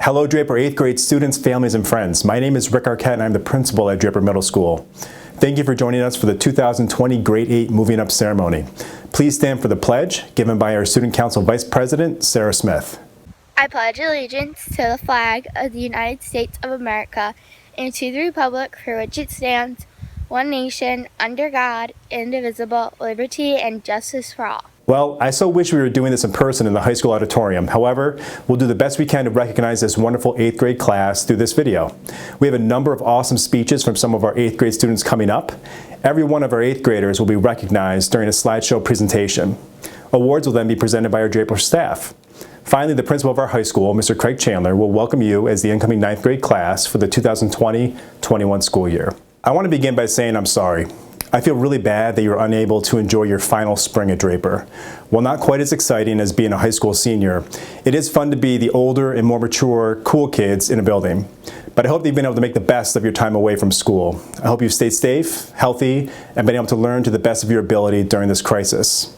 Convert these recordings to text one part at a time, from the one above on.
Hello Draper 8th grade students, families, and friends. My name is Rick Arquette and I'm the principal at Draper Middle School. Thank you for joining us for the 2020 Grade 8 Moving Up ceremony. Please stand for the pledge given by our Student Council Vice President, Sarah Smith. I pledge allegiance to the flag of the United States of America and to the republic for which it stands, one nation, under God, indivisible, liberty and justice for all. Well, I so wish we were doing this in person in the high school auditorium. However, we'll do the best we can to recognize this wonderful 8th grade class through this video. We have a number of awesome speeches from some of our 8th grade students coming up. Every one of our 8th graders will be recognized during a slideshow presentation. Awards will then be presented by our Draper staff. Finally, the principal of our high school, Mr. Craig Chandler, will welcome you as the incoming 9th grade class for the 2020-21 school year. I want to begin by saying I'm sorry. I feel really bad that you're unable to enjoy your final spring at Draper. While not quite as exciting as being a high school senior, it is fun to be the older and more mature, cool kids in a building. But I hope that you've been able to make the best of your time away from school. I hope you've stayed safe, healthy, and been able to learn to the best of your ability during this crisis.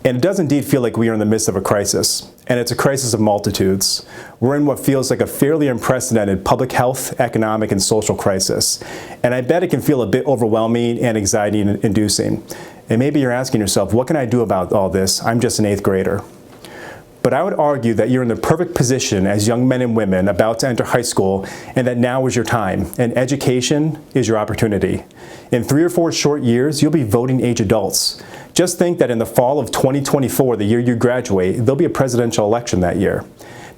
And it does indeed feel like we are in the midst of a crisis, and it's a crisis of multitudes. We're in what feels like a fairly unprecedented public health, economic, and social crisis. And I bet it can feel a bit overwhelming and anxiety-inducing. And maybe you're asking yourself, what can I do about all this? I'm just an 8th grader. But I would argue that you're in the perfect position as young men and women about to enter high school, and that now is your time, and education is your opportunity. In 3 or 4 short years, you'll be voting age adults. Just think that in the fall of 2024, the year you graduate, there'll be a presidential election that year.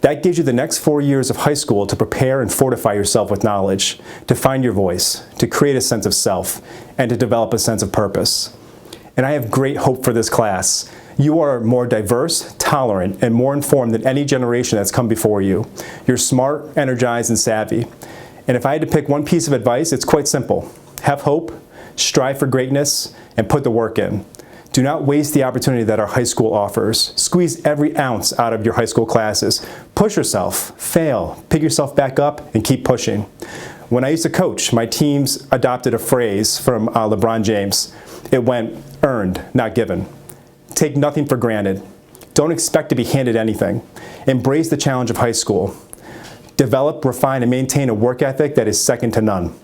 That gives you the next 4 years of high school to prepare and fortify yourself with knowledge, to find your voice, to create a sense of self, and to develop a sense of purpose. And I have great hope for this class. You are more diverse, tolerant, and more informed than any generation that's come before you. You're smart, energized, and savvy. And if I had to pick one piece of advice, it's quite simple. Have hope, strive for greatness, and put the work in. Do not waste the opportunity that our high school offers. Squeeze every ounce out of your high school classes. Push yourself, fail, pick yourself back up, and keep pushing. When I used to coach, my teams adopted a phrase from LeBron James. It went, earned, not given. Take nothing for granted. Don't expect to be handed anything. Embrace the challenge of high school. Develop, refine, and maintain a work ethic that is second to none.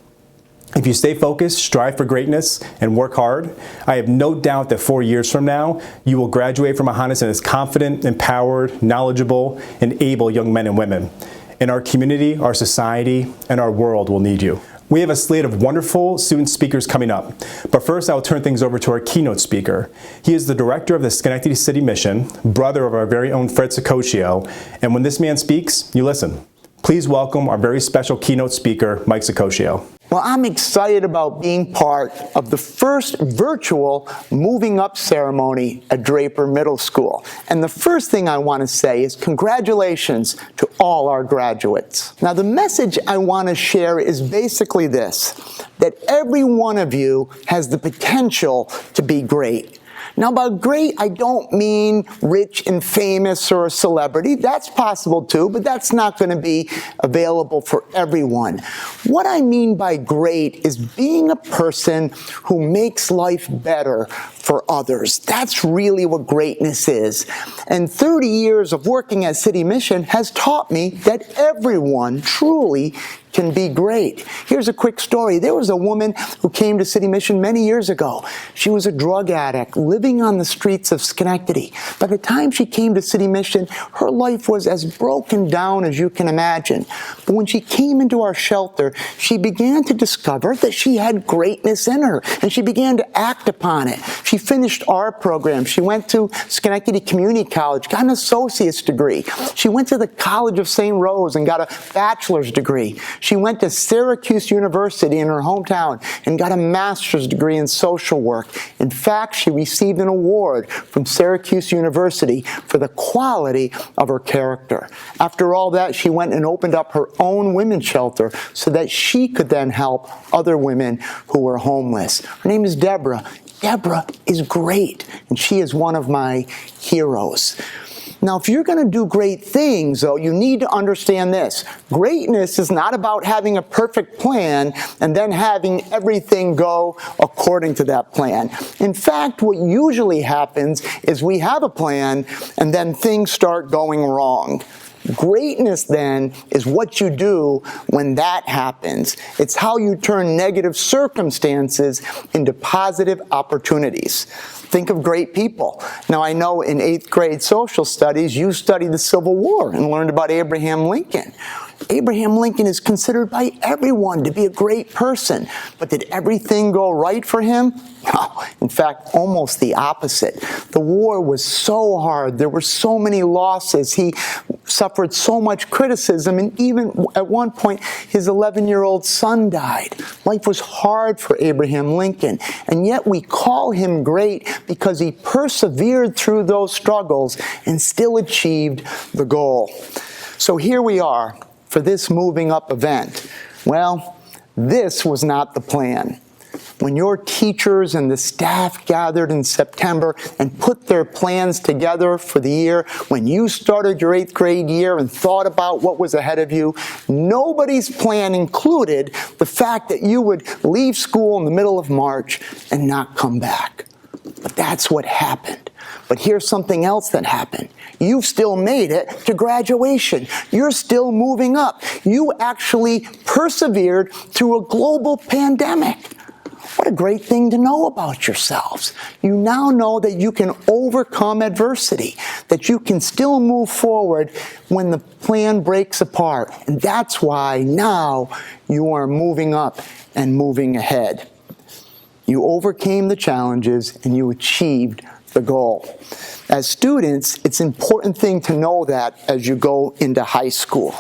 If you stay focused, strive for greatness, and work hard, I have no doubt that 4 years from now, you will graduate from Mohonasen as confident, empowered, knowledgeable, and able young men and women. And our community, our society, and our world will need you. We have a slate of wonderful student speakers coming up. But first, I'll turn things over to our keynote speaker. He is the director of the Schenectady City Mission, brother of our very own Fred Sicoccio, and when this man speaks, you listen. Please welcome our very special keynote speaker, Mike Sicoccio. Well, I'm excited about being part of the first virtual Moving Up ceremony at Draper Middle School. And the first thing I want to say is congratulations to all our graduates. Now, the message I want to share is basically this, that every one of you has the potential to be great. Now, by great, I don't mean rich and famous or a celebrity. That's possible too, but that's not going to be available for everyone. What I mean by great is being a person who makes life better for others. That's really what greatness is. And 30 years of working at City Mission has taught me that everyone truly can be great. Here's a quick story. There was a woman who came to City Mission many years ago. She was a drug addict living on the streets of Schenectady. By the time she came to City Mission, her life was as broken down as you can imagine. But when she came into our shelter, she began to discover that she had greatness in her, and she began to act upon it. She finished our program. She went to Schenectady Community College, got an associate's degree. She went to the College of St. Rose and got a bachelor's degree. She went to Syracuse University in her hometown and got a master's degree in social work. In fact, she received an award from Syracuse University for the quality of her character. After all that, she went and opened up her own women's shelter so that she could then help other women who were homeless. Her name is Deborah. Deborah is great, and she is one of my heroes. Now, if you're going to do great things, though, you need to understand this. Greatness is not about having a perfect plan and then having everything go according to that plan. In fact, what usually happens is we have a plan and then things start going wrong. Greatness, then, is what you do when that happens. It's how you turn negative circumstances into positive opportunities. Think of great people. Now, I know in 8th grade social studies, you studied the Civil War and learned about Abraham Lincoln. Abraham Lincoln is considered by everyone to be a great person. But did everything go right for him? No. In fact, almost the opposite. The war was so hard. There were so many losses. He suffered so much criticism, and even at one point, his 11-year-old son died. Life was hard for Abraham Lincoln, and yet we call him great because he persevered through those struggles and still achieved the goal. So here we are for this Moving Up event. Well, this was not the plan. When your teachers and the staff gathered in September and put their plans together for the year, when you started your 8th grade year and thought about what was ahead of you, nobody's plan included the fact that you would leave school in the middle of March and not come back. But that's what happened. But here's something else that happened. You've still made it to graduation. You're still moving up. You actually persevered through a global pandemic. What a great thing to know about yourselves. You now know that you can overcome adversity, that you can still move forward when the plan breaks apart. And that's why now you are moving up and moving ahead. You overcame the challenges and you achieved the goal. As students, it's an important thing to know that as you go into high school.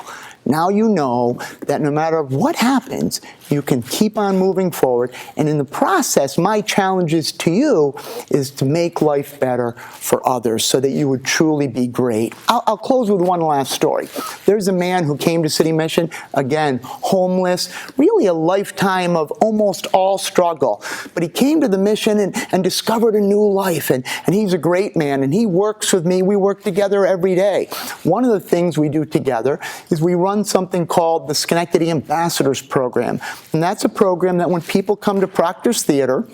Now you know that no matter what happens, you can keep on moving forward. And in the process, my challenges to you is to make life better for others so that you would truly be great. I'll close with one last story. There's a man who came to City Mission, again, homeless, really a lifetime of almost all struggle. But he came to the mission and discovered a new life. And he's a great man, and he works with me. We work together every day. One of the things we do together is we run something called the Schenectady Ambassadors Program. And that's a program that when people come to Proctor's Theater,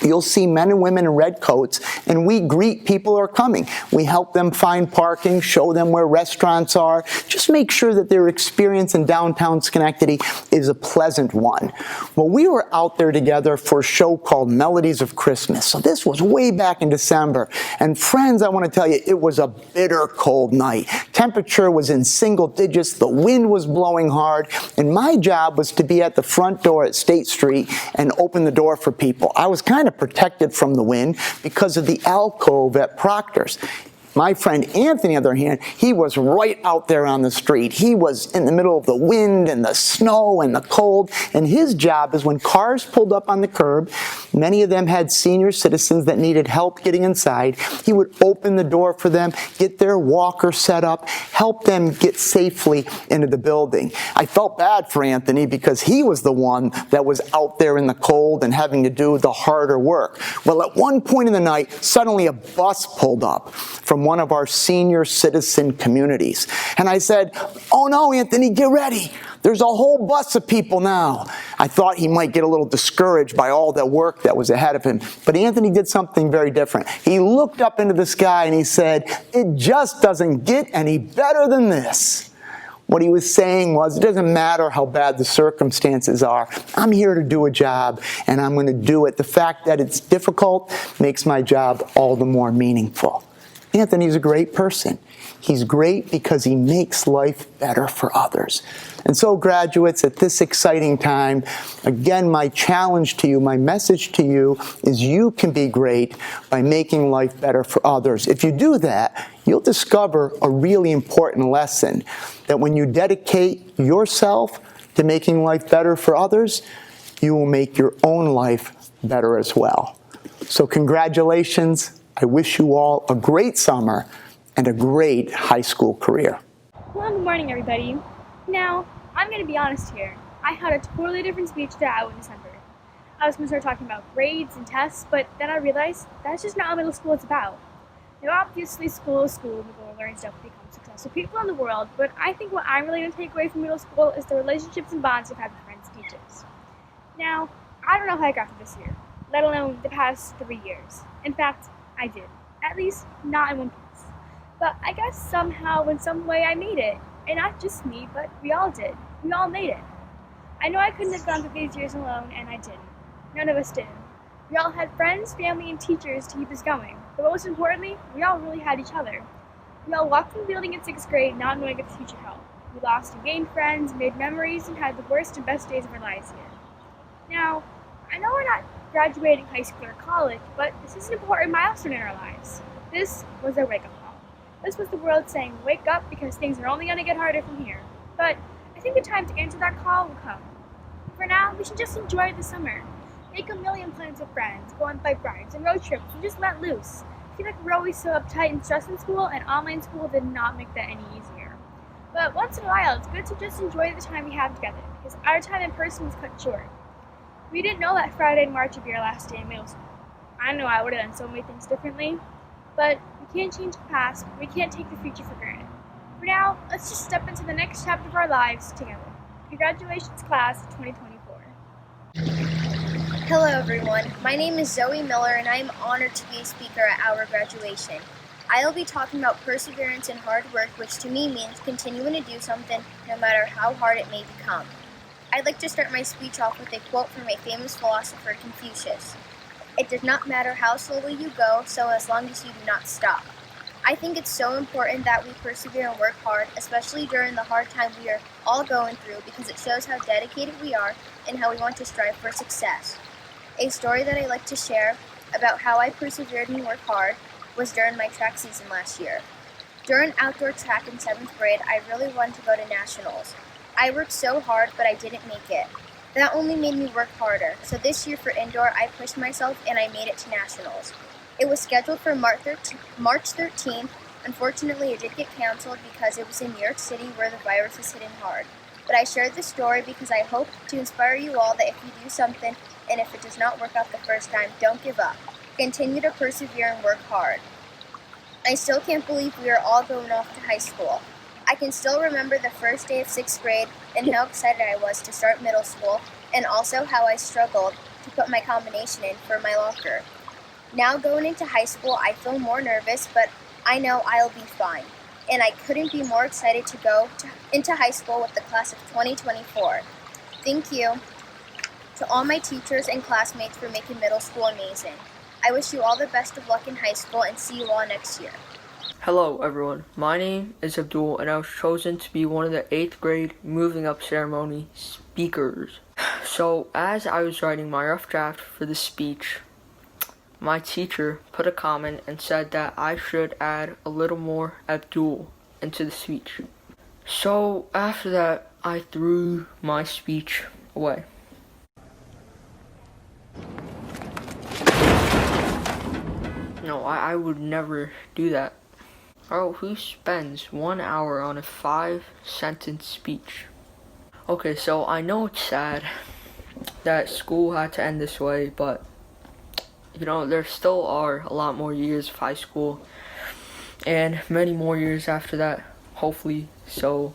you'll see men and women in red coats, and we greet people who are coming. We help them find parking, show them where restaurants are, just make sure that their experience in downtown Schenectady is a pleasant one. Well, we were out there together for a show called Melodies of Christmas. So this was way back in December. And friends, I want to tell you, it was a bitter cold night. Temperature was in single digits, the wind was blowing hard, and my job was to be at the front door at State Street and open the door for people. I was kind of protected from the wind because of the alcove at Proctor's. My friend Anthony, on the other hand, he was right out there on the street. He was in the middle of the wind and the snow and the cold, and his job is when cars pulled up on the curb, many of them had senior citizens that needed help getting inside, he would open the door for them, get their walker set up, help them get safely into the building. I felt bad for Anthony because he was the one that was out there in the cold and having to do the harder work. Well, at one point in the night, suddenly a bus pulled up from one of our senior citizen communities. And I said, "Oh no, Anthony, get ready. There's a whole bus of people now." I thought he might get a little discouraged by all the work that was ahead of him. But Anthony did something very different. He looked up into the sky and he said, "It just doesn't get any better than this." What he was saying was, it doesn't matter how bad the circumstances are. I'm here to do a job, and I'm going to do it. The fact that it's difficult makes my job all the more meaningful. Anthony's a great person. He's great because he makes life better for others. And so, graduates, at this exciting time, again, my challenge to you, my message to you is you can be great by making life better for others. If you do that, you'll discover a really important lesson, that when you dedicate yourself to making life better for others, you will make your own life better as well. So congratulations. I wish you all a great summer and a great high school career. Well, good morning, everybody. Now, I'm going to be honest here. I had a totally different speech to have in December. I was going to start talking about grades and tests, but then I realized that's just not what middle school is about. Now, obviously, school is school, and we're going to learn stuff to become successful people in the world, but I think what I'm really going to take away from middle school is the relationships and bonds you've had with friends and teachers. Now, I don't know how I got through this year, let alone the past 3 years. In fact, I did. At least, not in one piece. But I guess somehow, in some way, I made it. And not just me, but we all did. We all made it. I know I couldn't have gone through these years alone, and I didn't. None of us did. We all had friends, family, and teachers to keep us going. But most importantly, we all really had each other. We all walked from the building in 6th grade not knowing what the future held. We lost and gained friends, made memories, and had the worst and best days of our lives here. Now, I know we're not graduating high school or college, but this is an important milestone in our lives. This was our wake-up call. This was the world saying, wake up because things are only going to get harder from here. But I think the time to answer that call will come. For now, we should just enjoy the summer. Make a million plans with friends, go on bike rides and road trips, and just let loose. I feel like we're always so uptight and stressed in school, and online school did not make that any easier. But once in a while, it's good to just enjoy the time we have together, because our time in person was cut short. We didn't know that Friday in March would be our last day in middle school. I know I would have done so many things differently, but we can't change the past, we can't take the future for granted. For now, let's just step into the next chapter of our lives together. Congratulations, class of 2024. Hello everyone, my name is Zoe Miller and I am honored to be a speaker at our graduation. I will be talking about perseverance and hard work, which to me means continuing to do something no matter how hard it may become. I'd like to start my speech off with a quote from a famous philosopher, Confucius. It does not matter how slowly you go, so as long as you do not stop. I think it's so important that we persevere and work hard, especially during the hard time we are all going through, because it shows how dedicated we are and how we want to strive for success. A story that I like to share about how I persevered and worked hard was during my track season last year. During outdoor track in 7th grade, I really wanted to go to nationals. I worked so hard, but I didn't make it. That only made me work harder. So this year for indoor, I pushed myself and I made it to nationals. It was scheduled for March 13th. Unfortunately, it did get canceled because it was in New York City where the virus is hitting hard. But I shared this story because I hope to inspire you all that if you do something, and if it does not work out the first time, don't give up. Continue to persevere and work hard. I still can't believe we are all going off to high school. I can still remember the first day of 6th grade and how excited I was to start middle school, and also how I struggled to put my combination in for my locker. Now going into high school, I feel more nervous, but I know I'll be fine. And I couldn't be more excited to go into high school with the class of 2024. Thank you to all my teachers and classmates for making middle school amazing. I wish you all the best of luck in high school and see you all next year. Hello everyone, my name is Abdul and I was chosen to be one of the 8th grade moving up ceremony speakers. So as I was writing my rough draft for the speech, my teacher put a comment and said that I should add a little more Abdul into the speech. So after that, I threw my speech away. No, I would never do that. Oh, who spends 1 hour on a 5-sentence speech? Okay, so I know it's sad that school had to end this way, but you know, there still are a lot more years of high school and many more years after that, hopefully. So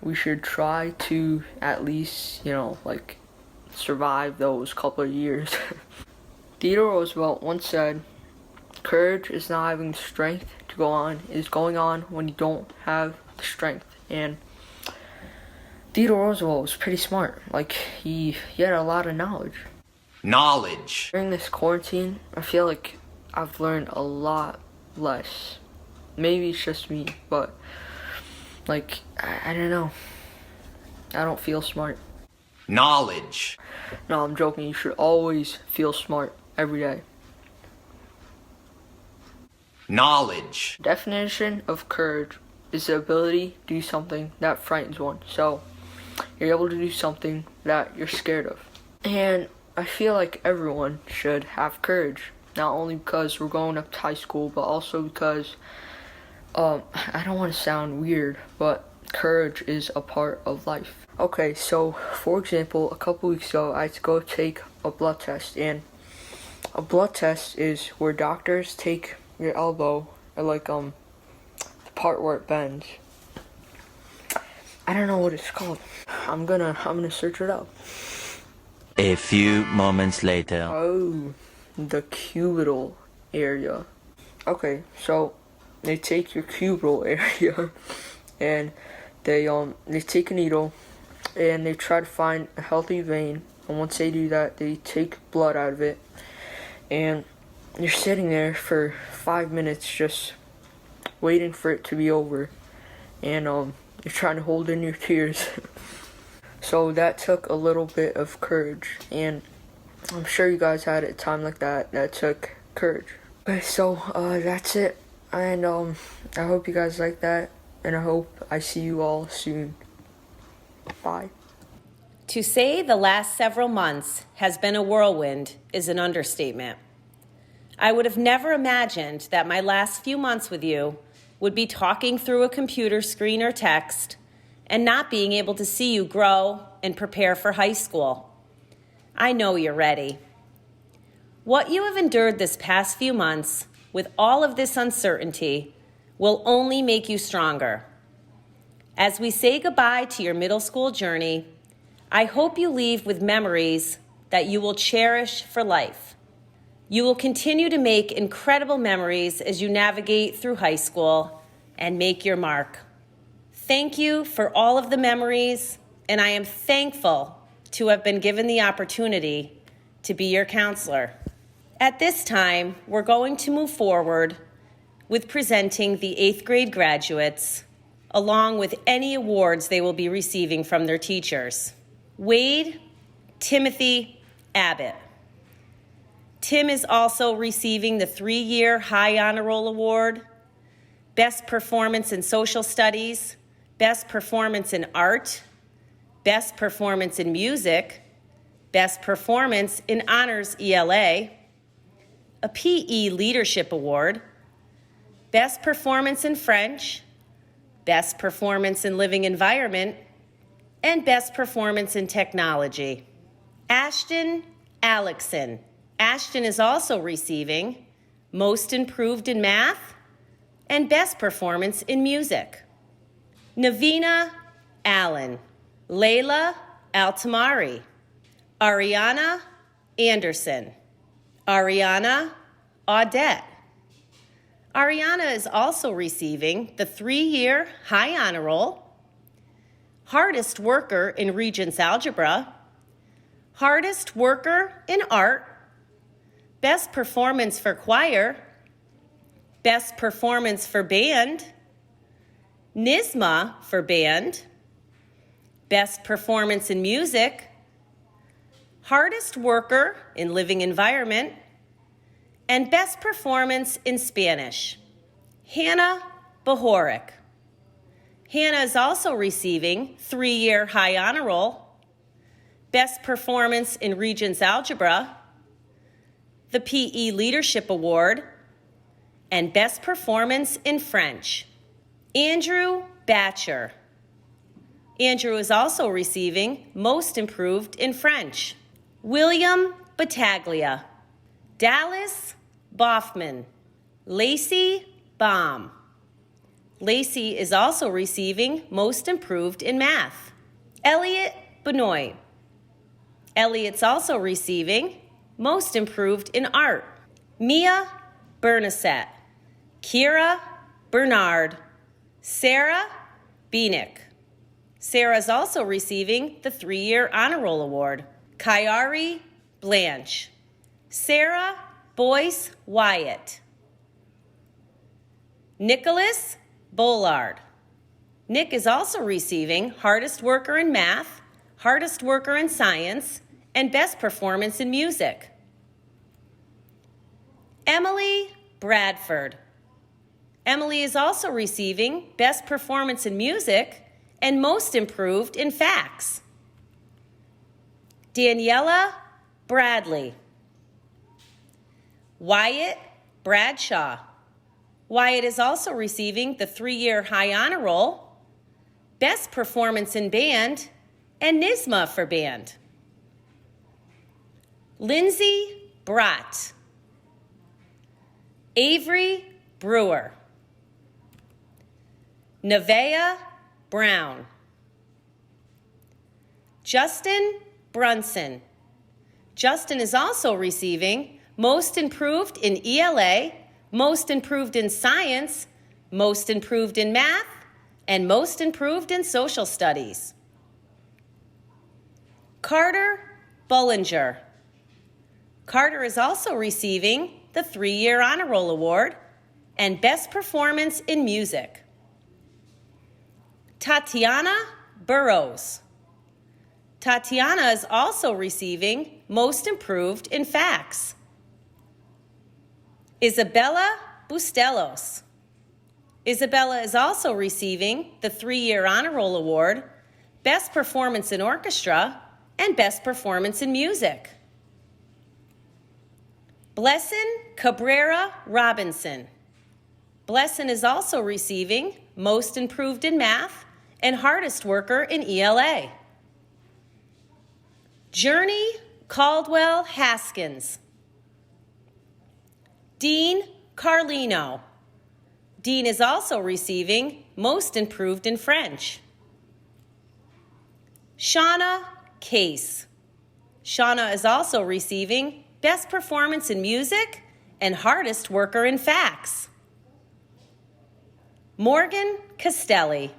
we should try to at least, like survive those couple of years. Theodore Roosevelt once said, "Courage is not having the strength to go on. It is going on when you don't have the strength." And Theodore Roosevelt was pretty smart. Like, he had a lot of knowledge. During this quarantine, I feel like I've learned a lot less. Maybe it's just me, but like, I don't know. I don't feel smart. No, I'm joking. You should always feel smart every day. Definition of courage is the ability to do something that frightens one. So you're able to do something that you're scared of. And I feel like everyone should have courage, not only because we're going up to high school, but also because I don't want to sound weird, but courage is a part of life. Okay, so for example, a couple weeks ago, I had to go take a blood test, and a blood test is where doctors take your elbow, or like the part where it bends. I don't know what it's called. I'm gonna search it up. A few moments later. Oh, the cubital area. Okay, so they take your cubital area and they take a needle and they try to find a healthy vein. And once they do that, they take blood out of it. And you're sitting there for 5 minutes just waiting for it to be over. And you're trying to hold in your tears. So that took a little bit of courage. And I'm sure you guys had a time like that took courage. Okay, so that's it. And I hope you guys like that. And I hope I see you all soon. Bye. To say the last several months has been a whirlwind is an understatement. I would have never imagined that my last few months with you would be talking through a computer screen or text and not being able to see you grow and prepare for high school. I know you're ready. What you have endured this past few months with all of this uncertainty will only make you stronger. As we say goodbye to your middle school journey, I hope you leave with memories that you will cherish for life. You will continue to make incredible memories as you navigate through high school and make your mark. Thank you for all of the memories, and I am thankful to have been given the opportunity to be your counselor. At this time, we're going to move forward with presenting the 8th grade graduates, along with any awards they will be receiving from their teachers. Wade Timothy Abbott. Tim is also receiving the 3-year High Honor Roll Award, Best Performance in Social Studies, Best Performance in Art, Best Performance in Music, Best Performance in Honors ELA, a PE Leadership Award, Best Performance in French, Best Performance in Living Environment, and Best Performance in Technology. Ashton Alexson. Ashton is also receiving Most Improved in Math and Best Performance in Music. Navina Allen. Layla Altamari. Ariana Anderson. Ariana Audette. Ariana is also receiving the 3-year High Honor Roll, Hardest Worker in Regents Algebra, Hardest Worker in Art, Best Performance for Choir, Best Performance for Band, NYSMA for Band, Best Performance in Music, Hardest Worker in Living Environment, and Best Performance in Spanish. Hannah Bohorik. Hannah is also receiving 3-year High Honor Roll, Best Performance in Regents Algebra, the PE Leadership Award, and Best Performance in French. Andrew Batcher. Andrew is also receiving Most Improved in French. William Battaglia. Dallas Boffman. Lacey Baum. Lacey is also receiving Most Improved in Math. Elliot Benoit. Elliot's also receiving Most Improved in Art. Mia Bernasette. Kira Bernard. Sarah Beanick. Sarah is also receiving the 3-year Honor Roll Award. Kyari Blanche. Sarah Boyce Wyatt. Nicholas Bollard. Nick is also receiving Hardest Worker in Math, Hardest Worker in Science, and Best Performance in Music. Emily Bradford. Emily is also receiving Best Performance in Music and Most Improved in Facts. Daniela Bradley. Wyatt Bradshaw. Wyatt is also receiving the 3-year High Honor Roll, Best Performance in Band, and NYSMA for Band. Lindsay Brott. Avery Brewer. Nevaeh Brown. Justin Brunson. Justin is also receiving Most Improved in ELA, Most Improved in Science, Most Improved in Math, and Most Improved in Social Studies. Carter Bullinger. Carter is also receiving the 3-year Honor Roll Award and Best Performance in Music. Tatiana Burrows. Tatiana is also receiving Most Improved in Facts. Isabella Bustelos. Isabella is also receiving the 3-year Honor Roll Award, Best Performance in Orchestra, and Best Performance in Music. Blessin Cabrera Robinson. Blessin is also receiving Most Improved in Math and Hardest Worker in ELA. Journey Caldwell Haskins. Dean Carlino. Dean is also receiving Most Improved in French. Shauna Case. Shauna is also receiving Best Performance in Music and Hardest Worker in Facts. Morgan Castelli.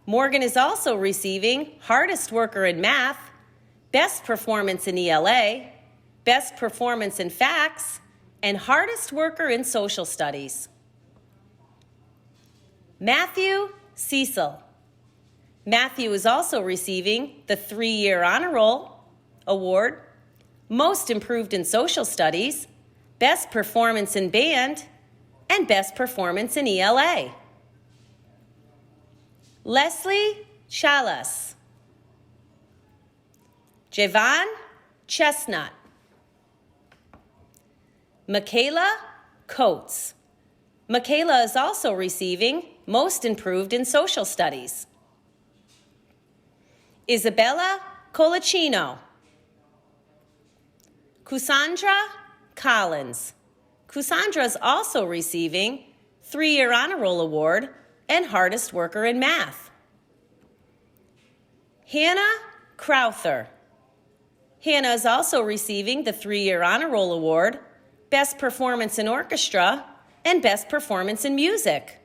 Morgan is also receiving Hardest Worker in Math, Best Performance in ELA, Best Performance in Facts, and Hardest Worker in Social Studies. Matthew Cecil. Matthew is also receiving the 3-year Honor Roll Award, Most Improved in Social Studies, Best Performance in Band, and Best Performance in ELA. Leslie Chalas. Javon Chestnut. Michaela Coates. Michaela is also receiving Most Improved in Social Studies. Isabella Colacino. Cassandra Collins. Cassandra is also receiving 3-year Honor Roll Award and Hardest Worker in Math. Hannah Crowther. Hannah is also receiving the 3-year Honor Roll Award, Best Performance in Orchestra, and Best Performance in Music.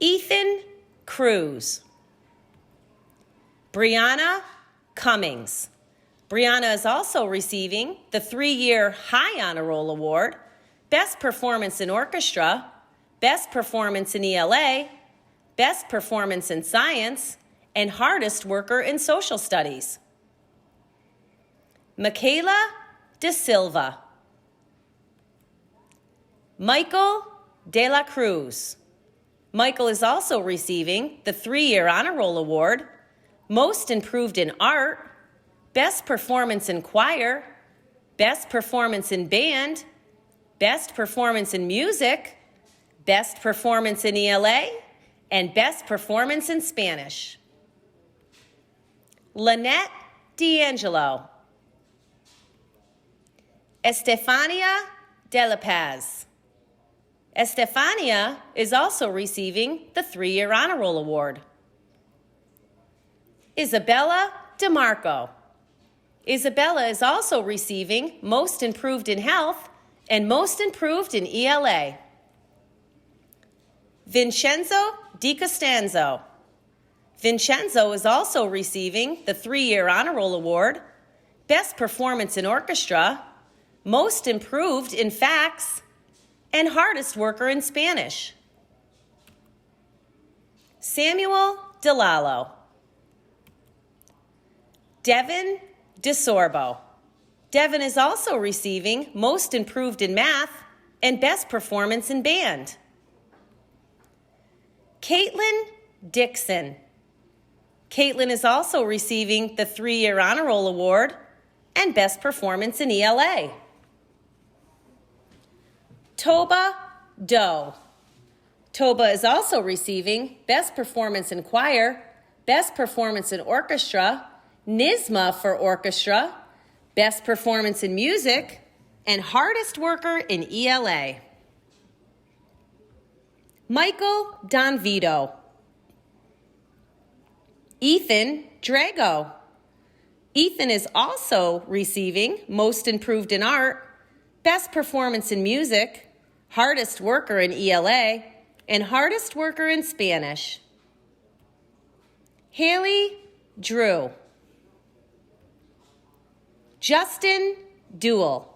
Ethan Cruz. Brianna Cummings. Brianna is also receiving the 3-year High Honor Roll Award, Best Performance in Orchestra, Best Performance in ELA, Best Performance in Science, and Hardest Worker in Social Studies. Michaela De Silva. Michael De La Cruz. Michael is also receiving the 3-year Honor Roll Award, Most Improved in Art, Best Performance in Choir, Best Performance in Band, Best Performance in Music, Best Performance in ELA, and Best Performance in Spanish. Lynette D'Angelo. Estefania De La Paz. Estefania is also receiving the 3-year Honor Roll Award. Isabella DeMarco. Isabella is also receiving Most Improved in Health and Most Improved in ELA. Vincenzo Di Costanzo. Vincenzo is also receiving the 3-year Honor Roll Award, Best Performance in Orchestra, Most Improved in Facts, and Hardest Worker in Spanish. Samuel DeLallo. Devin DeSorbo. Devin is also receiving Most Improved in Math and Best Performance in Band. Caitlin Dixon. Caitlin is also receiving the 3-year Honor Roll Award and Best Performance in ELA. Toba Doe. Toba is also receiving Best Performance in Choir, Best Performance in Orchestra, NYSMA for Orchestra, Best Performance in Music, and Hardest Worker in ELA. Michael Donvito. Ethan Drago. Ethan is also receiving Most Improved in Art, Best Performance in Music, hardest worker in ELA, and hardest worker in Spanish. Haley Drew. Justin Duell.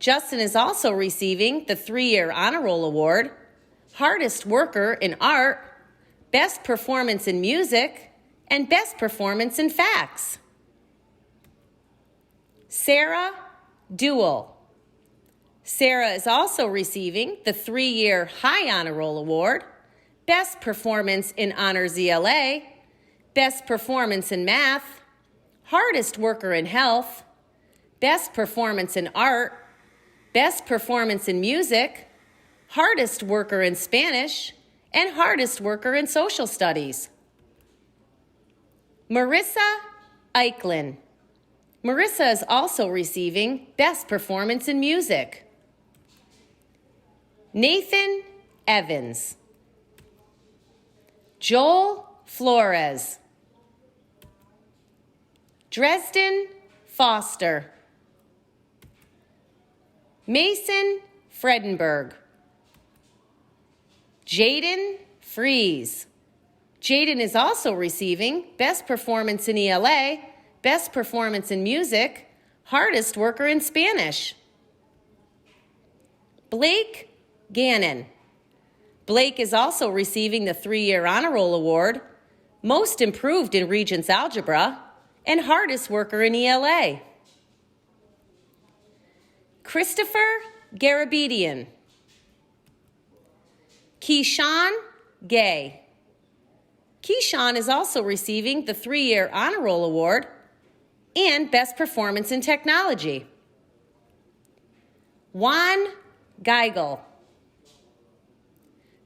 Justin is also receiving the 3-year Honor Roll Award, hardest worker in art, best performance in music, and best performance in facts. Sarah Duell. Sarah is also receiving the 3-year High Honor Roll Award, best performance in Honors ELA, best performance in math, hardest worker in health, best performance in art, best performance in music, hardest worker in Spanish, and hardest worker in social studies. Marissa Eichlin. Marissa is also receiving best performance in music. Nathan Evans. Joel Flores. Dresden Foster. Mason Fredenberg. Jaden Fries. Jaden is also receiving best performance in ELA, best performance in music, hardest worker in Spanish. Blake Gannon. Blake is also receiving the 3-year Honor Roll Award, most improved in Regents Algebra, and hardest worker in ELA. Christopher Garabedian. Keyshawn Gay. Keyshawn is also receiving the 3-year Honor Roll Award and Best Performance in Technology. Juan Geigel.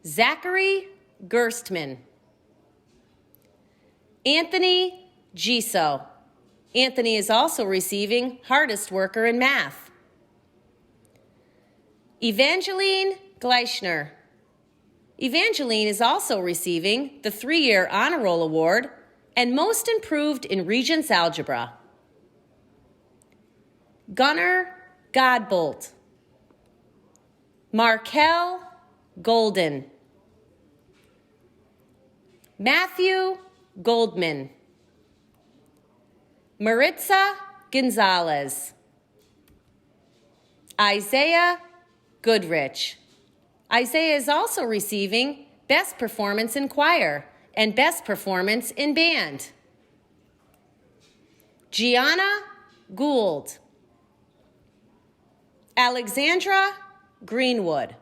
Zachary Gerstmann. Anthony Giso. Anthony is also receiving hardest worker in math. Evangeline Gleichner. Evangeline is also receiving the 3-year Honor Roll Award and most improved in Regents Algebra. Gunnar Godbolt. Markel Golden. Matthew Goldman. Maritza Gonzalez. Isaiah Goodrich. Isaiah is also receiving Best Performance in Choir and Best Performance in Band. Gianna Gould. Alexandra Greenwood.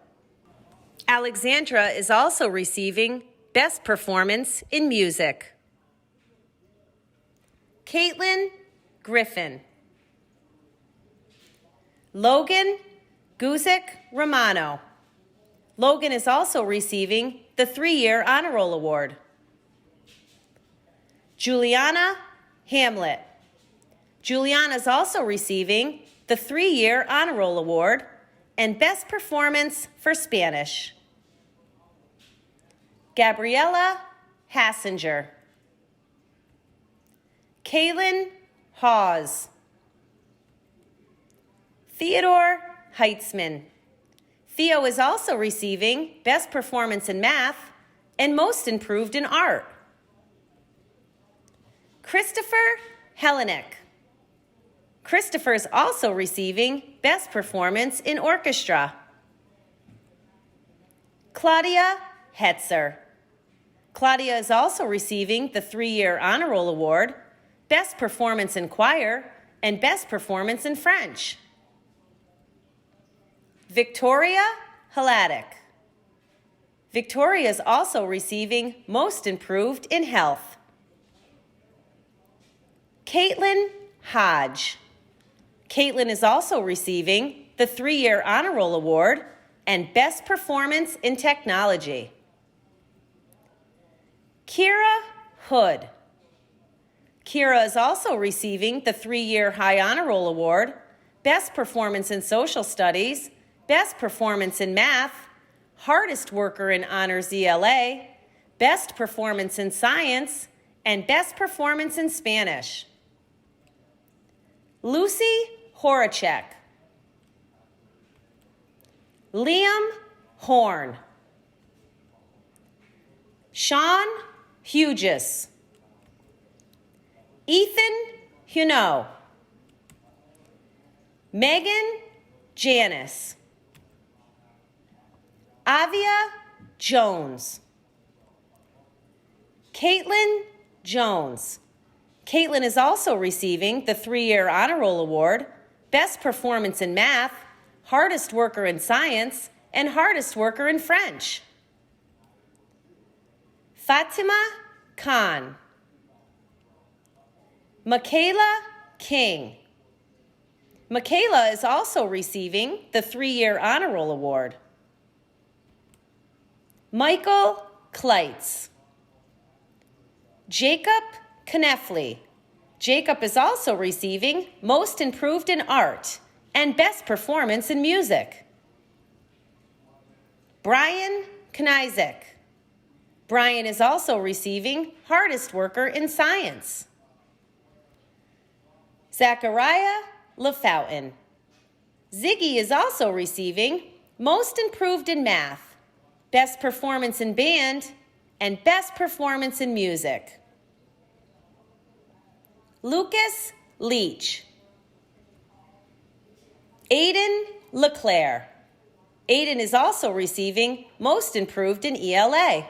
Alexandra is also receiving Best Performance in Music. Caitlin Griffin. Logan Guzik Romano. Logan is also receiving the 3-year Honor Roll Award. Juliana Hamlet. Juliana is also receiving the 3-year Honor Roll Award and Best Performance for Spanish. Gabriella Hassinger. Kaylin Hawes. Theodore Heitzman. Theo is also receiving Best Performance in Math and Most Improved in Art. Christopher Hellenick. Christopher is also receiving Best Performance in Orchestra. Claudia Hetzer. Claudia is also receiving the 3-year Honor Roll Award, Best Performance in Choir, and Best Performance in French. Victoria Hladek. Victoria is also receiving Most Improved in Health. Caitlin Hodge. Caitlin is also receiving the 3-year Honor Roll Award and Best Performance in Technology. Kira Hood. Kira is also receiving the 3-year High Honor Roll Award, Best Performance in Social Studies, Best Performance in Math, Hardest Worker in Honors ELA, Best Performance in Science, and Best Performance in Spanish. Lucy Horacek. Liam Horn. Sean Hughes. Ethan Huneau. Megan Janice. Avia Jones. Caitlin Jones. Caitlin is also receiving the 3-year Honor Roll Award, Best Performance in Math, Hardest Worker in Science, and Hardest Worker in French. Fatima Khan. Michaela King. Michaela is also receiving the 3-year Honor Roll Award. Michael Kleitz. Jacob Kneffley. Jacob is also receiving Most Improved in Art and Best Performance in Music. Brian Knizek. Brian is also receiving Hardest Worker in Science. Zachariah LaFountain. Ziggy is also receiving Most Improved in Math, Best Performance in Band, and Best Performance in Music. Lucas Leach. Aiden LeClaire. Aiden is also receiving Most Improved in ELA.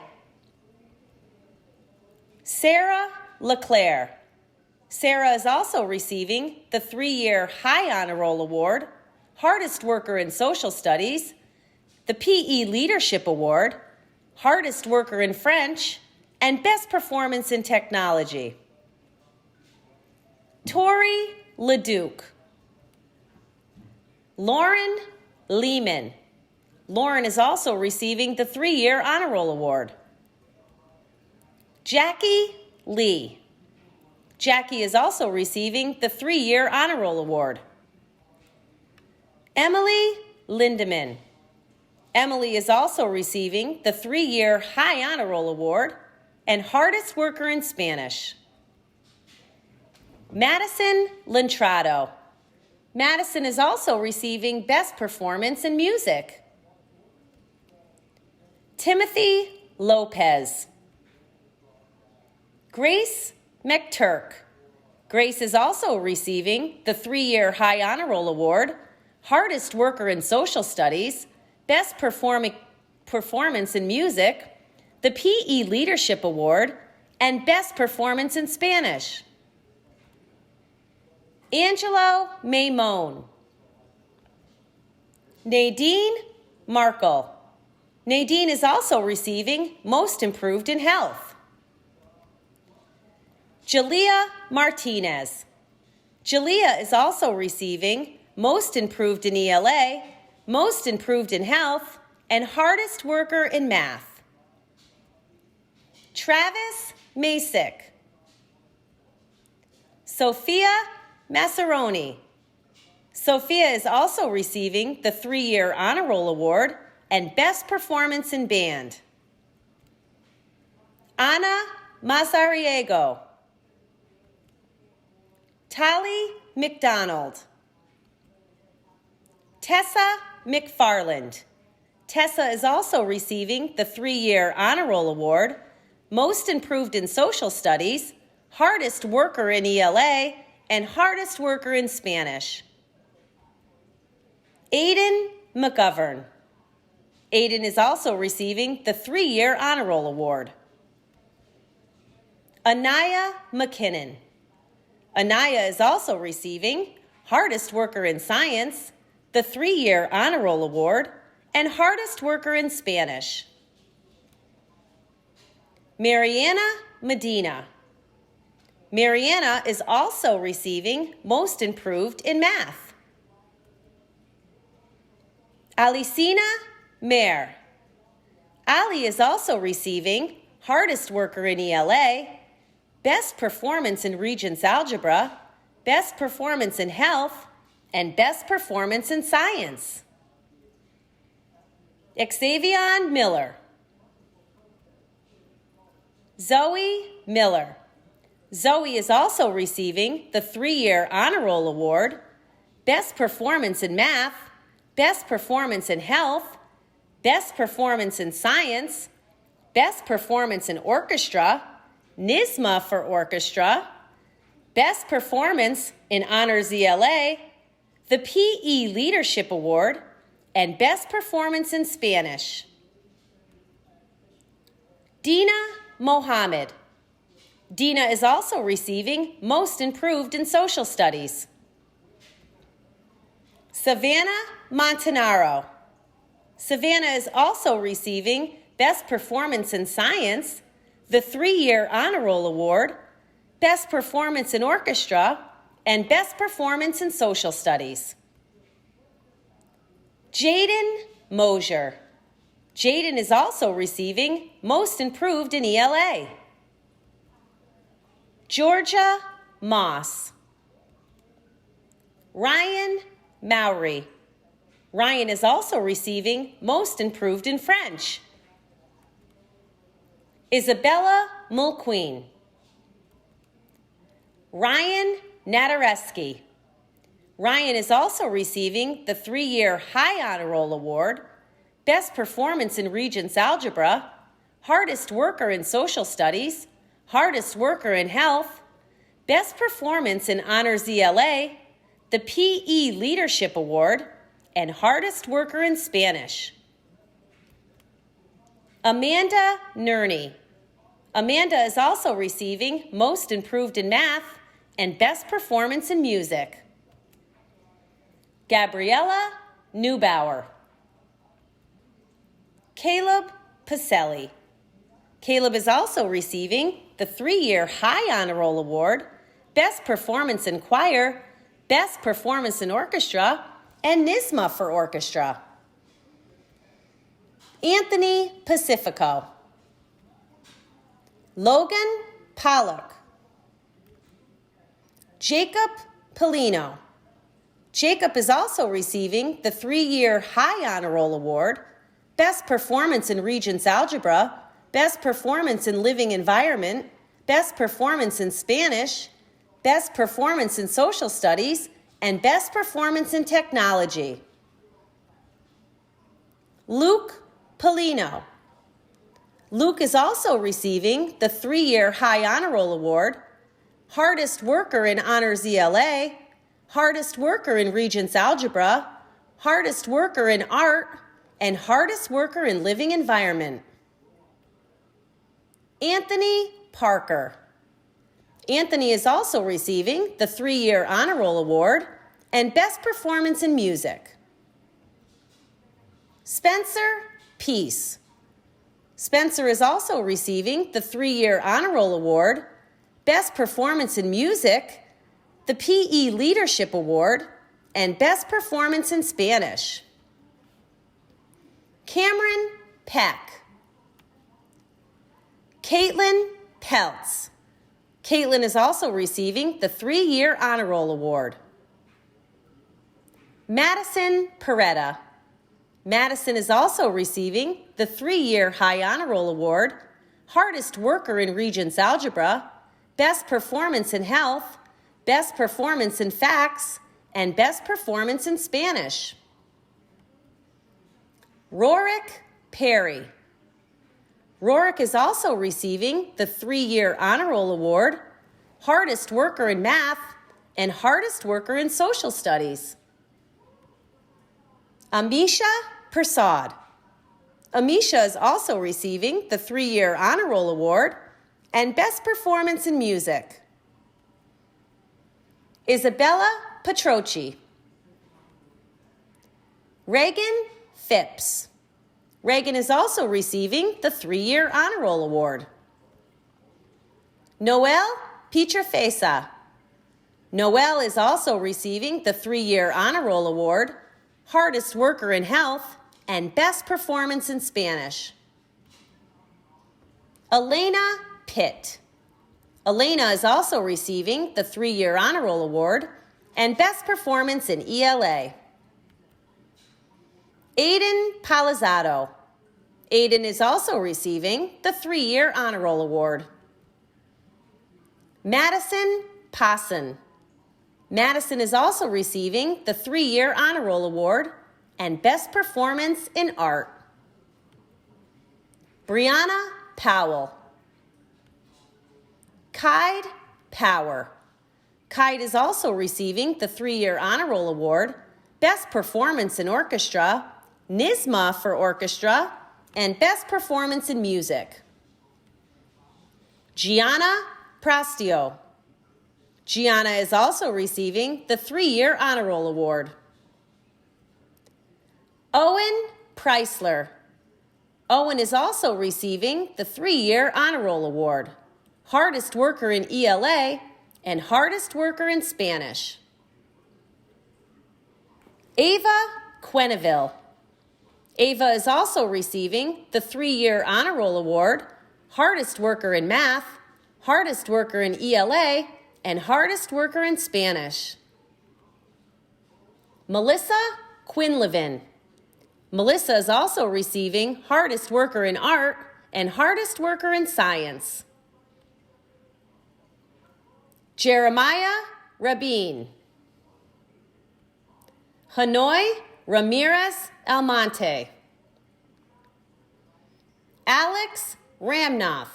Sarah LeClaire. Sarah is also receiving the 3-year High Honor Roll Award, Hardest Worker in Social Studies, the PE Leadership Award, Hardest Worker in French, and Best Performance in Technology. Tori LeDuc. Lauren Lehman. Lauren is also receiving the 3-year Honor Roll Award. Jackie Lee. Jackie is also receiving the 3-year Honor Roll Award. Emily Lindemann. Emily is also receiving the 3-year High Honor Roll Award and Hardest Worker in Spanish. Madison Lentrado. Madison is also receiving Best Performance in Music. Timothy Lopez. Grace McTurk. Grace is also receiving the 3-year High Honor Roll Award, Hardest Worker in Social Studies, Best Performance in Music, the PE Leadership Award, and Best Performance in Spanish. Angelo Maimone. Nadine Markle. Nadine is also receiving Most Improved in Health. Jalea Martinez. Jalea is also receiving Most Improved in ELA, Most Improved in Health, and Hardest Worker in Math. Travis Masick. Sophia Massaroni. Sophia is also receiving the 3-year Honor Roll Award and Best Performance in Band. Ana Mazariego. Tali McDonald. Tessa McFarland. Tessa is also receiving the 3-year Honor Roll Award, Most Improved in Social Studies, Hardest Worker in ELA, and Hardest Worker in Spanish. Aiden McGovern. Aiden is also receiving the 3-year Honor Roll Award. Anaya McKinnon. Anaya is also receiving Hardest Worker in Science, the 3-year Honor Roll Award, and Hardest Worker in Spanish. Mariana Medina. Mariana is also receiving Most Improved in Math. Alicina Mayer. Ali is also receiving Hardest Worker in ELA, Best Performance in Regents Algebra, Best Performance in Health, and Best Performance in Science. Xavion Miller. Zoe Miller. Zoe is also receiving the 3-year Honor Roll Award, Best Performance in Math, Best Performance in Health, Best Performance in Science, Best Performance in Orchestra, NYSMA for Orchestra, Best Performance in Honors ELA, the PE Leadership Award, and Best Performance in Spanish. Dina Mohammed. Dina is also receiving Most Improved in Social Studies. Savannah Montanaro. Savannah is also receiving Best Performance in Science, the 3-year Honor Roll Award, Best Performance in Orchestra, and Best Performance in Social Studies. Jaden Mosier. Jaden is also receiving Most Improved in ELA. Georgia Moss. Ryan Mowry. Ryan is also receiving Most Improved in French. Isabella Mulqueen. Ryan Nadareski. Ryan is also receiving the 3-year High Honor Roll Award, Best Performance in Regents Algebra, Hardest Worker in Social Studies, Hardest Worker in Health, Best Performance in Honors ELA, the PE Leadership Award, and Hardest Worker in Spanish. Amanda Nerney. Amanda is also receiving Most Improved in Math and Best Performance in Music. Gabriella Neubauer. Caleb Pacelli. Caleb is also receiving the 3-year High Honor Roll Award, Best Performance in Choir, Best Performance in Orchestra, and NYSMA for Orchestra. Anthony Pacifico. Logan Pollock. Jacob Polino. Jacob is also receiving the 3-year High Honor Roll Award, Best Performance in Regents Algebra, Best Performance in Living Environment, Best Performance in Spanish, Best Performance in Social Studies, and Best Performance in Technology. Luke Polino. Luke is also receiving the 3-year High Honor Roll Award, Hardest Worker in Honors ELA, Hardest Worker in Regents Algebra, Hardest Worker in Art, and Hardest Worker in Living Environment. Anthony Parker. Anthony is also receiving the 3-year Honor Roll Award and Best Performance in Music. Spencer Peace. Spencer is also receiving the 3-year Honor Roll Award, Best Performance in Music, the PE Leadership Award, and Best Performance in Spanish. Cameron Peck. Caitlin Peltz. Caitlin is also receiving the 3-year Honor Roll Award. Madison Peretta. Madison is also receiving the 3-year High Honor Roll Award, Hardest Worker in Regents Algebra, Best Performance in Health, Best Performance in Facts, and Best Performance in Spanish. Rorick Perry. Rorick is also receiving the 3-year Honor Roll Award, Hardest Worker in Math, and Hardest Worker in Social Studies. Amisha Prasad. Amisha is also receiving the 3-year Honor Roll Award and Best Performance in Music. Isabella Petroci. Reagan Phipps. Reagan is also receiving the 3-year Honor Roll Award. Noel Pietrafesa. Noel is also receiving the 3-year Honor Roll Award, Hardest Worker in Health, and Best Performance in Spanish. Elena Pitt. Elena is also receiving the 3-year Honor Roll Award and Best Performance in ELA. Aiden Palazzado. Aiden is also receiving the 3-year Honor Roll Award. Madison Posson. Madison is also receiving the 3-year Honor Roll Award and Best Performance in Art. Brianna Powell. Kide Power. Kide is also receiving the 3-year Honor Roll Award, Best Performance in Orchestra, NYSSMA for Orchestra, and Best Performance in Music. Gianna Prostio. Gianna is also receiving the 3-year Honor Roll Award. Owen Preisler. Owen is also receiving the 3-year Honor Roll Award, Hardest Worker in ELA and Hardest Worker in Spanish. Ava Quenneville. Ava is also receiving the 3-year Honor Roll Award, Hardest Worker in Math, Hardest Worker in ELA, and Hardest Worker in Spanish. Melissa Quinlivan. Melissa is also receiving Hardest Worker in Art and Hardest Worker in Science. Jeremiah Rabin. Hanoi Ramirez Almonte. Alex Ramnoff.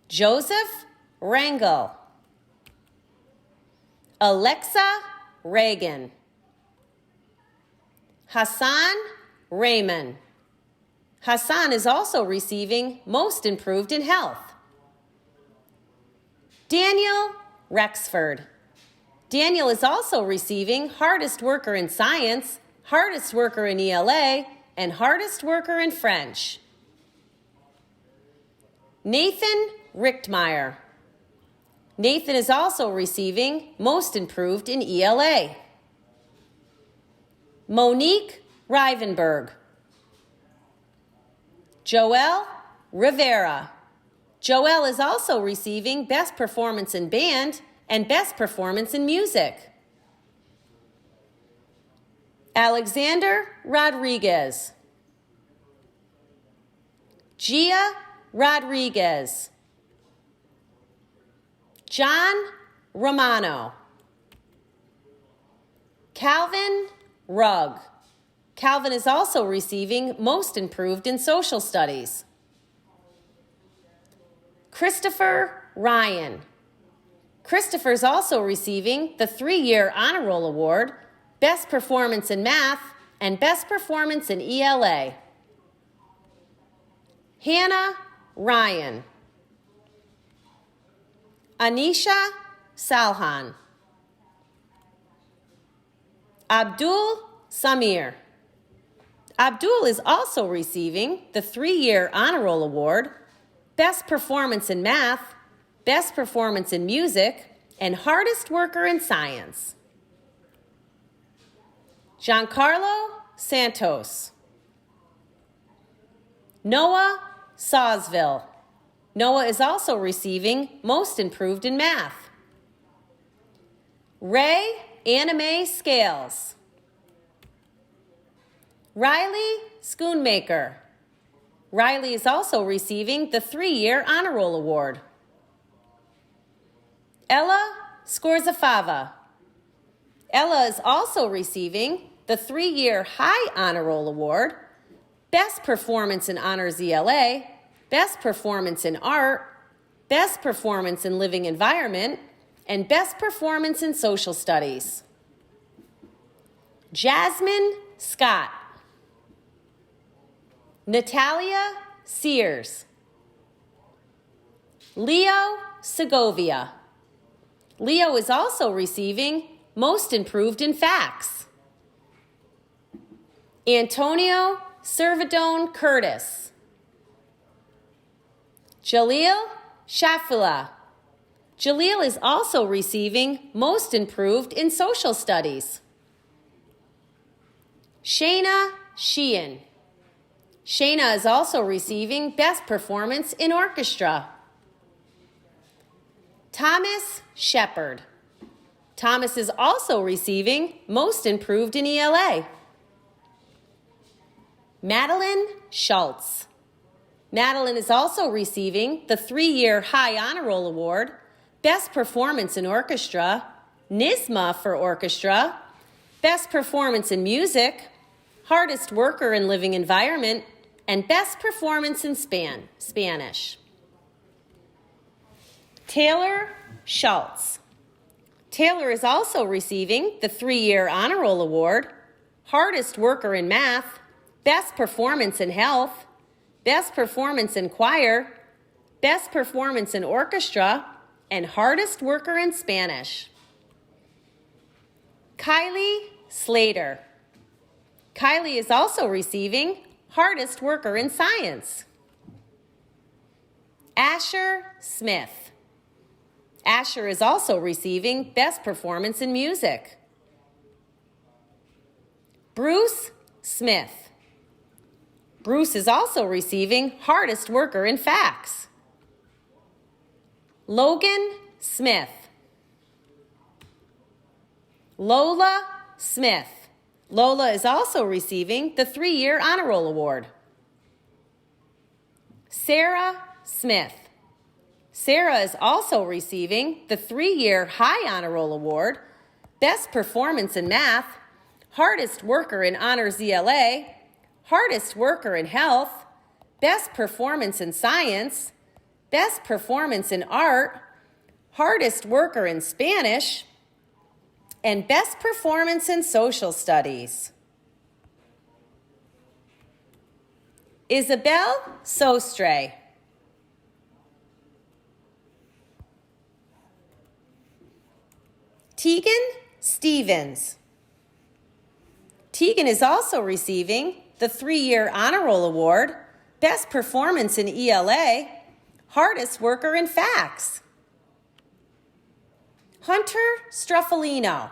Joseph Rangel. Alexa Reagan. Hassan Raymond. Hassan is also receiving Most Improved in Health. Daniel Rexford. Daniel is also receiving Hardest Worker in Science, Hardest Worker in ELA, and Hardest Worker in French. Nathan Richtmeyer. Nathan is also receiving Most Improved in ELA. Monique Rivenberg. Joelle Rivera. Joelle is also receiving Best Performance in Band and Best Performance in Music. Alexander Rodriguez. Gia Rodriguez. John Romano. Calvin Rugg. Calvin is also receiving Most Improved in Social Studies. Christopher Ryan. Christopher is also receiving the 3-year Honor Roll Award, Best Performance in Math, and Best Performance in ELA. Hannah Ryan. Anisha Salhan. Abdul Samir. Abdul is also receiving the 3-year Honor Roll Award, Best Performance in Math, Best Performance in Music, and Hardest Worker in Science. Giancarlo Santos. Noah Sawsville. Noah is also receiving Most Improved in Math. Ray Anime Scales. Riley Schoonmaker. Riley is also receiving the 3-year Honor Roll Award. Ella Skorzafava. Ella is also receiving the 3-year High Honor Roll Award, Best Performance in Honors ELA, Best Performance in Art, Best Performance in Living Environment, and Best Performance in Social Studies. Jasmine Scott. Natalia Sears. Leo Segovia. Leo is also receiving Most Improved in Facts. Antonio Servidone Curtis. Jaleel Shafila. Jaleel is also receiving Most Improved in Social Studies. Shayna Sheehan. Shayna is also receiving Best Performance in Orchestra. Thomas Shepard. Thomas is also receiving Most Improved in ELA. Madeline Schultz. Madeline is also receiving the 3-year High Honor Roll Award, Best Performance in Orchestra, NYSSMA for Orchestra, Best Performance in Music, Hardest Worker in Living Environment, and Best Performance in Spanish. Taylor Schultz. Taylor is also receiving the 3-year Honor Roll Award, Hardest Worker in Math, Best Performance in Health, Best Performance in Choir, Best Performance in Orchestra, and Hardest Worker in Spanish. Kylie Slater. Kylie is also receiving Hardest Worker in Science. Asher Smith. Asher is also receiving Best Performance in Music. Bruce Smith. Bruce is also receiving Hardest Worker in Facts. Logan Smith. Lola Smith. Lola is also receiving the 3-year Honor Roll Award. Sarah Smith. Sarah is also receiving the 3-year High Honor Roll Award, Best Performance in Math, Hardest Worker in Honors ELA, Hardest Worker in Health, Best Performance in Science, Best Performance in Art, Hardest Worker in Spanish, and Best Performance in Social Studies. Isabel Sostre. Tegan Stevens. Tegan is also receiving the 3-year Honor Roll Award, Best Performance in ELA, Hardest Worker in Facts. Hunter Struffolino.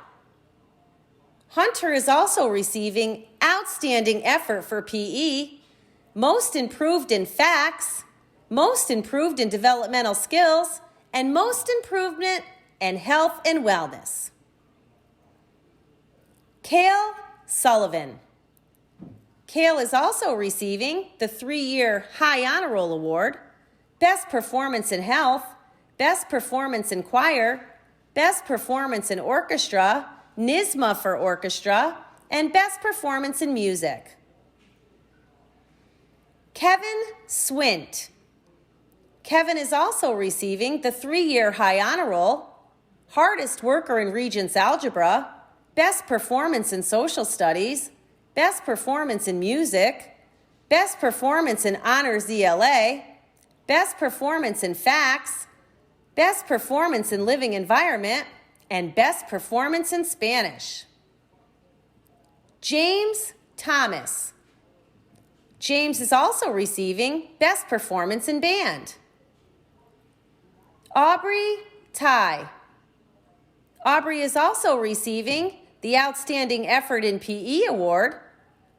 Hunter is also receiving Outstanding Effort for PE, Most Improved in Facts, Most Improved in Developmental Skills, and Most Improvement in Health and Wellness. Kale Sullivan. Kale is also receiving the 3-year High Honor Roll Award, Best Performance in Health, Best Performance in Choir, Best Performance in Orchestra, NYSMA for Orchestra, and Best Performance in Music. Kevin Swint. Kevin is also receiving the 3-year High Honor Roll, Hardest Worker in Regents Algebra, Best Performance in Social Studies, Best Performance in Music, Best Performance in Honors ELA, Best Performance in Facts, Best Performance in Living Environment, and Best Performance in Spanish. James Thomas. James is also receiving Best Performance in Band. Aubrey Ty. Aubrey is also receiving the Outstanding Effort in PE Award,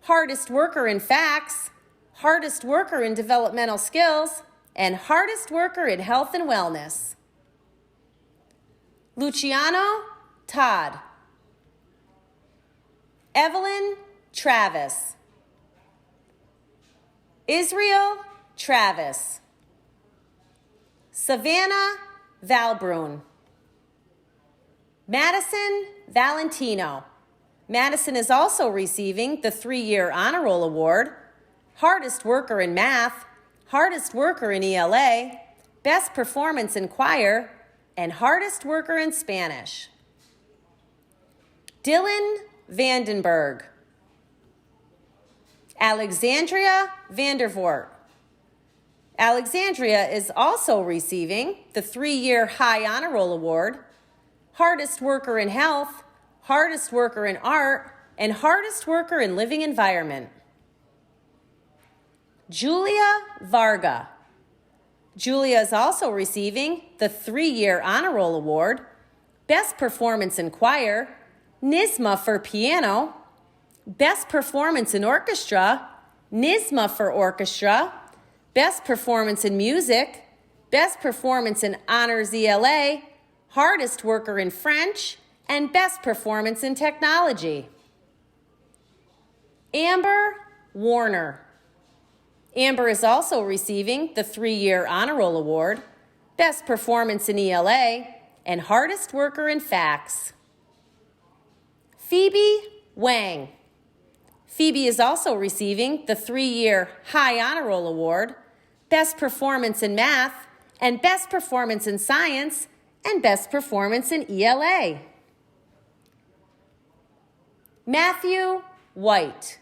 Hardest Worker in Facts, Hardest Worker in Developmental Skills, and Hardest Worker in Health and Wellness. Luciano Todd. Evelyn Travis. Israel Travis. Savannah Valbrun. Madison Valentino. Madison is also receiving the 3-year Honor Roll Award, Hardest Worker in Math, Hardest Worker in ELA, Best Performance in Choir, and Hardest Worker in Spanish. Dylan Vandenberg. Alexandria Vandervoort. Alexandria is also receiving the 3-year High Honor Roll Award, Hardest Worker in Health, Hardest Worker in Art, and Hardest Worker in Living Environment. Julia Varga. Julia is also receiving the 3-year Honor Roll Award, Best Performance in Choir, NYSMA for Piano, Best Performance in Orchestra, NYSMA for Orchestra, Best Performance in Music, Best Performance in Honors ELA, Hardest Worker in French, and Best Performance in Technology. Amber Warner. Amber is also receiving the 3-year Honor Roll Award, Best Performance in ELA, and Hardest Worker in Facts. Phoebe Wang. Phoebe is also receiving the 3-year High Honor Roll Award, Best Performance in Math, and Best Performance in Science, and Best Performance in ELA. Matthew White.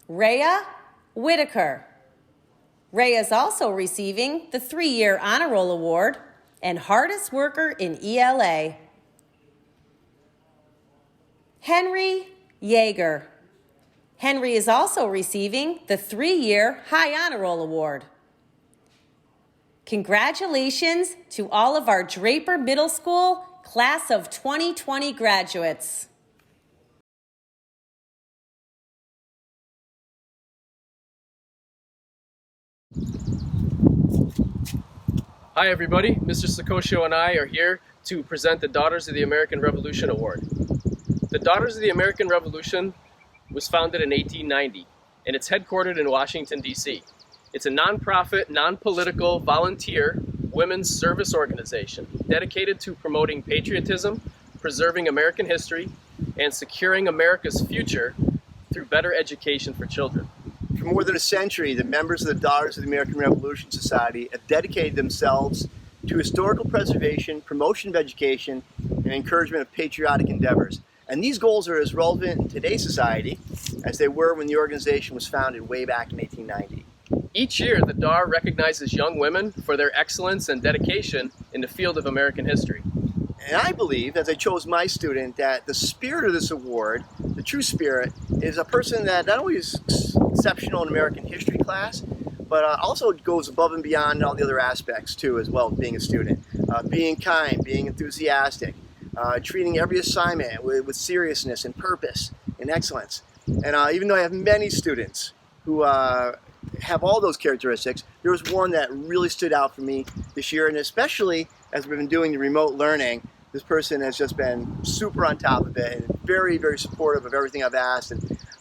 Rhea Whitaker. Rhea is also receiving the 3-year Honor Roll Award and Hardest Worker in ELA. Henry Yeager. Henry is also receiving the 3-year High Honor Roll Award. Congratulations to all of our Draper Middle School Class of 2020 graduates. Hi everybody, Mr. Sakosho and I are here to present the Daughters of the American Revolution Award. The Daughters of the American Revolution was founded in 1890 and it's headquartered in Washington, D.C. It's a nonprofit, non-political, volunteer women's service organization dedicated to promoting patriotism, preserving American history, and securing America's future through better education for children. For more than a century, the members of the Daughters of the American Revolution Society have dedicated themselves to historical preservation, promotion of education, and encouragement of patriotic endeavors. And these goals are as relevant in today's society as they were when the organization was founded way back in 1890. Each year, the DAR recognizes young women for their excellence and dedication in the field of American history. And I believe, as I chose my student, that the spirit of this award, the true spirit, is a person that not only is exceptional in American history class, but also goes above and beyond all the other aspects too, as well as being a student. Being kind, being enthusiastic, treating every assignment with seriousness and purpose and excellence. And even though I have many students who have all those characteristics, there was one that really stood out for me this year, and especially as we've been doing the remote learning, this person has just been super on top of it and very, very supportive of everything I've asked.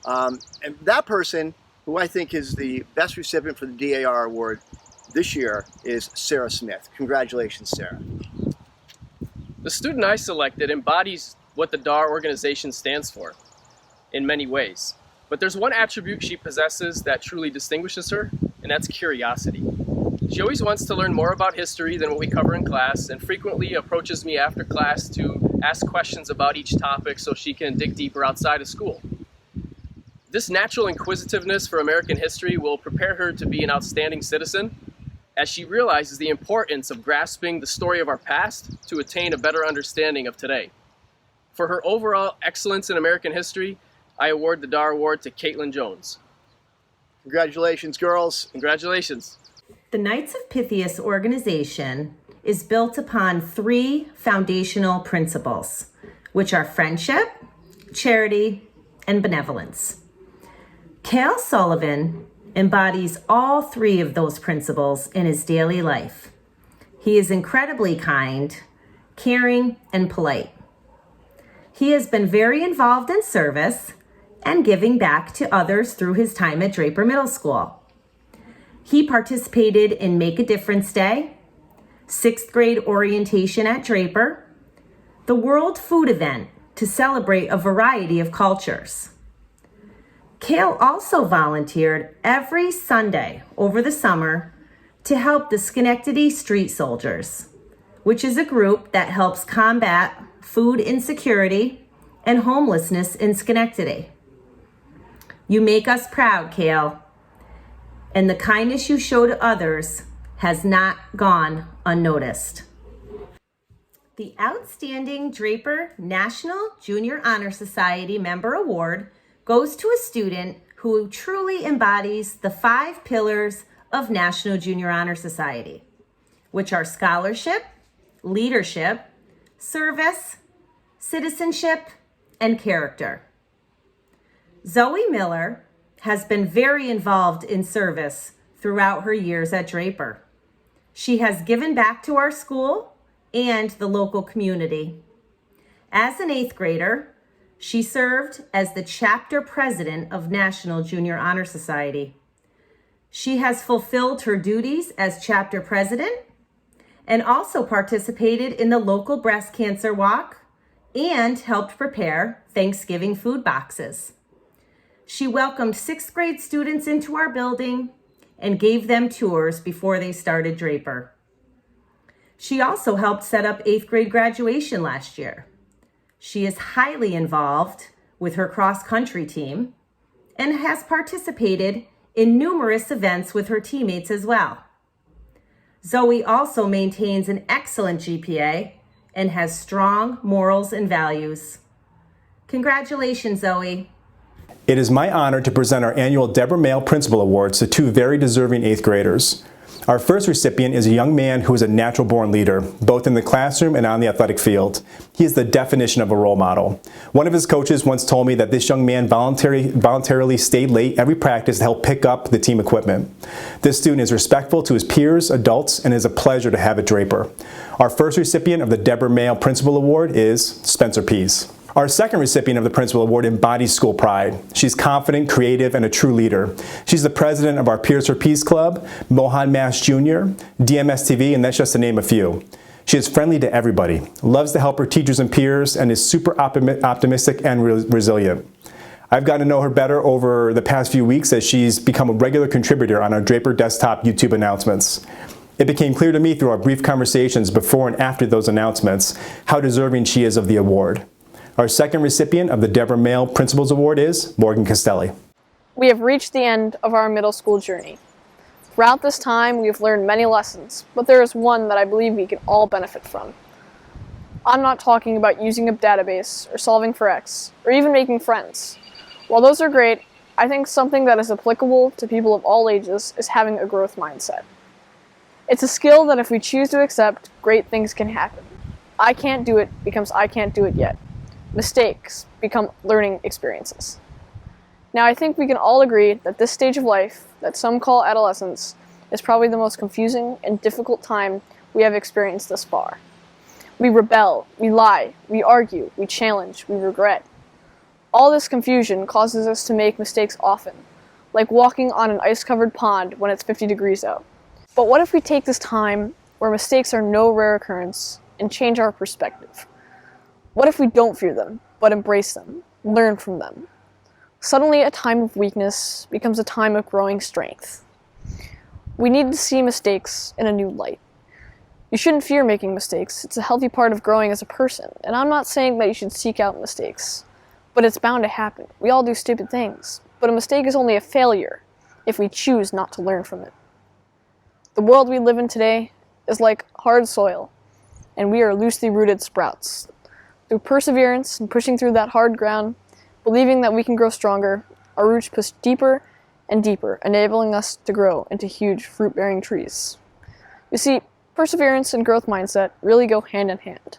And that person, who I think is the best recipient for the DAR award this year, is Sarah Smith. Congratulations, Sarah. The student I selected embodies what the DAR organization stands for in many ways. But there's one attribute she possesses that truly distinguishes her, and that's curiosity. She always wants to learn more about history than what we cover in class, and frequently approaches me after class to ask questions about each topic so she can dig deeper outside of school. This natural inquisitiveness for American history will prepare her to be an outstanding citizen, as she realizes the importance of grasping the story of our past to attain a better understanding of today. For her overall excellence in American history, I award the DAR Award to Caitlin Jones. Congratulations, girls. Congratulations. The Knights of Pythias organization is built upon 3 foundational principles, which are friendship, charity, and benevolence. Cale Sullivan embodies all 3 of those principles in his daily life. He is incredibly kind, caring, and polite. He has been very involved in service and giving back to others through his time at Draper Middle School. He participated in Make a Difference Day, 6th grade orientation at Draper, the World Food Event to celebrate a variety of cultures. Cale also volunteered every Sunday over the summer to help the Schenectady Street Soldiers, which is a group that helps combat food insecurity and homelessness in Schenectady. You make us proud, Cale, and the kindness you show to others has not gone unnoticed. The Outstanding Draper National Junior Honor Society Member Award goes to a student who truly embodies the 5 pillars of National Junior Honor Society, which are scholarship, leadership, service, citizenship, and character. Zoe Miller has been very involved in service throughout her years at Draper. She has given back to our school and the local community. As an 8th grader, she served as the chapter president of National Junior Honor Society. She has fulfilled her duties as chapter president and also participated in the local breast cancer walk and helped prepare Thanksgiving food boxes. She welcomed 6th grade students into our building and gave them tours before they started Draper. She also helped set up 8th grade graduation last year. She is highly involved with her cross-country team and has participated in numerous events with her teammates as well. Zoe also maintains an excellent GPA and has strong morals and values. Congratulations, Zoe. It is my honor to present our annual Deborah Mail Principal Awards to 2 very deserving 8th graders. Our first recipient is a young man who is a natural-born leader, both in the classroom and on the athletic field. He is the definition of a role model. One of his coaches once told me that this young man voluntarily stayed late every practice to help pick up the team equipment. This student is respectful to his peers, adults, and it is a pleasure to have at Draper. Our first recipient of the Deborah Mail Principal Award is Spencer Pease. Our second recipient of the Principal Award embodies school pride. She's confident, creative, and a true leader. She's the president of our Peers for Peace Club, Mohonasen Jr., DMS-TV, and that's just to name a few. She is friendly to everybody, loves to help her teachers and peers, and is super optimistic and resilient. I've gotten to know her better over the past few weeks as she's become a regular contributor on our Draper Desktop YouTube announcements. It became clear to me through our brief conversations before and after those announcements how deserving she is of the award. Our second recipient of the Deborah Mail Principals Award is Morgan Castelli. We have reached the end of our middle school journey. Throughout this time, we have learned many lessons, but there is one that I believe we can all benefit from. I'm not talking about using a database, or solving for X, or even making friends. While those are great, I think something that is applicable to people of all ages is having a growth mindset. It's a skill that if we choose to accept, great things can happen. I can't do it becomes I can't do it yet. Mistakes become learning experiences. Now, I think we can all agree that this stage of life, that some call adolescence, is probably the most confusing and difficult time we have experienced thus far. We rebel, we lie, we argue, we challenge, we regret. All this confusion causes us to make mistakes often, like walking on an ice-covered pond when it's 50 degrees out. But what if we take this time, where mistakes are no rare occurrence, and change our perspective? What if we don't fear them, but embrace them, learn from them? Suddenly, a time of weakness becomes a time of growing strength. We need to see mistakes in a new light. You shouldn't fear making mistakes. It's a healthy part of growing as a person, and I'm not saying that you should seek out mistakes, but it's bound to happen. We all do stupid things, but a mistake is only a failure if we choose not to learn from it. The world we live in today is like hard soil, and we are loosely rooted sprouts. Through perseverance and pushing through that hard ground, believing that we can grow stronger, our roots push deeper and deeper, enabling us to grow into huge fruit-bearing trees. You see, perseverance and growth mindset really go hand in hand.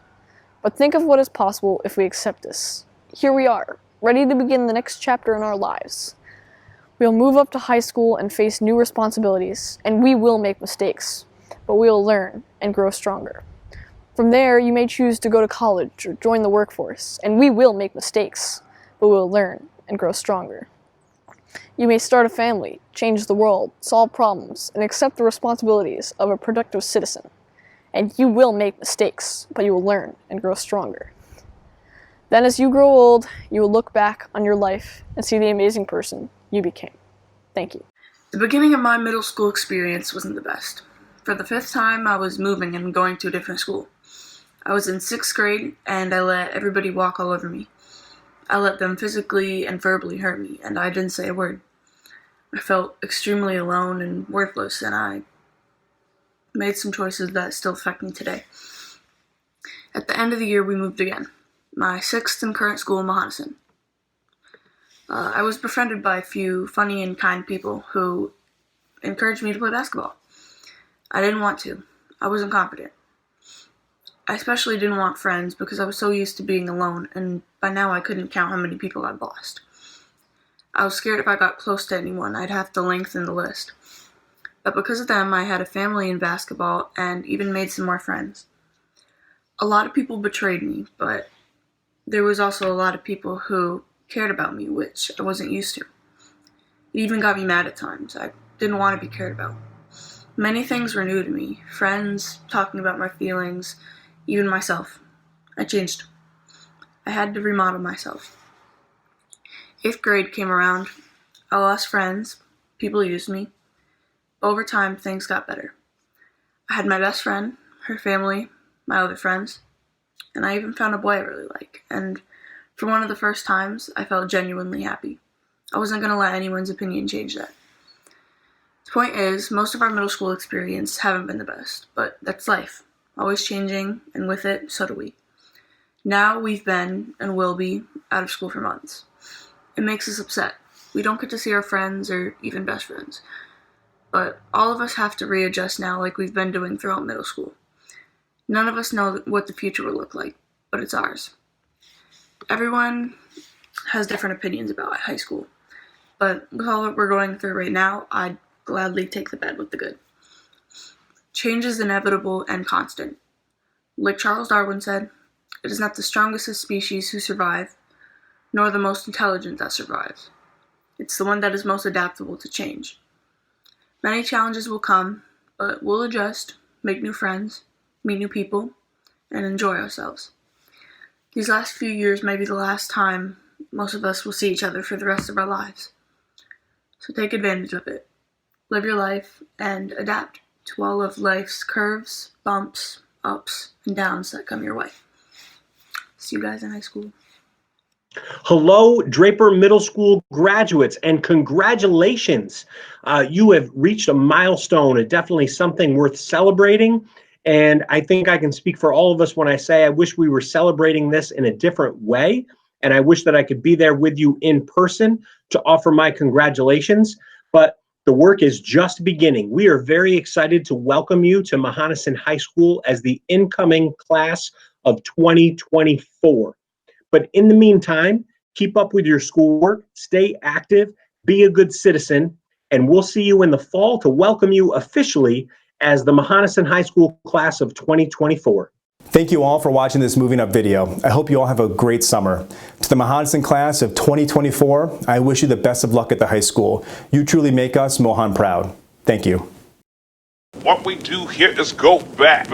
But think of what is possible if we accept this. Here we are, ready to begin the next chapter in our lives. We'll move up to high school and face new responsibilities, and we will make mistakes, but we will learn and grow stronger. From there, you may choose to go to college or join the workforce, and we will make mistakes, but we will learn and grow stronger. You may start a family, change the world, solve problems, and accept the responsibilities of a productive citizen. And you will make mistakes, but you will learn and grow stronger. Then as you grow old, you will look back on your life and see the amazing person you became. Thank you. The beginning of my middle school experience wasn't the best. For the 5th time, I was moving and going to a different school. I was in 6th grade, and I let everybody walk all over me. I let them physically and verbally hurt me, and I didn't say a word. I felt extremely alone and worthless, and I made some choices that still affect me today. At the end of the year, we moved again. My 6th and current school in Mohonasen. I was befriended by a few funny and kind people who encouraged me to play basketball. I didn't want to. I wasn't confident. I especially didn't want friends because I was so used to being alone, and by now I couldn't count how many people I'd lost. I was scared if I got close to anyone, I'd have to lengthen the list. But because of them, I had a family in basketball and even made some more friends. A lot of people betrayed me, but there was also a lot of people who cared about me, which I wasn't used to. It even got me mad at times. I didn't want to be cared about. Many things were new to me. Friends, talking about my feelings, even myself. I changed. I had to remodel myself. 8th grade came around. I lost friends. People used me. Over time, things got better. I had my best friend, her family, my other friends, and I even found a boy I really like. And for one of the first times, I felt genuinely happy. I wasn't going to let anyone's opinion change that. The point is, most of our middle school experience haven't been the best, but that's life. Always changing, and with it, so do we. Now we've been, and will be, out of school for months. It makes us upset. We don't get to see our friends or even best friends. But all of us have to readjust now like we've been doing throughout middle school. None of us know what the future will look like, but it's ours. Everyone has different opinions about high school, but with all that we're going through right now, I'd gladly take the bad with the good. Change is inevitable and constant. Like Charles Darwin said, it is not the strongest of species who survive, nor the most intelligent that survives. It's the one that is most adaptable to change. Many challenges will come, but we'll adjust, make new friends, meet new people, and enjoy ourselves. These last few years may be the last time most of us will see each other for the rest of our lives. So take advantage of it. Live your life and adapt to all of life's curves, bumps, ups, and downs that come your way. See you guys in high school. Hello, Draper Middle School graduates, and congratulations. You have reached a milestone, definitely something worth celebrating. And I think I can speak for all of us when I say I wish we were celebrating this in a different way. And I wish that I could be there with you in person to offer my congratulations. But the work is just beginning. We are very excited to welcome you to Mohonasen High School as the incoming class of 2024. But in the meantime, keep up with your schoolwork, stay active, be a good citizen, and we'll see you in the fall to welcome you officially as the Mohonasen High School class of 2024. Thank you all for watching this moving up video. I hope you all have a great summer. To the Mohonasen class of 2024, I wish you the best of luck at the high school. You truly make us Mohan proud. Thank you. What we do here is go back.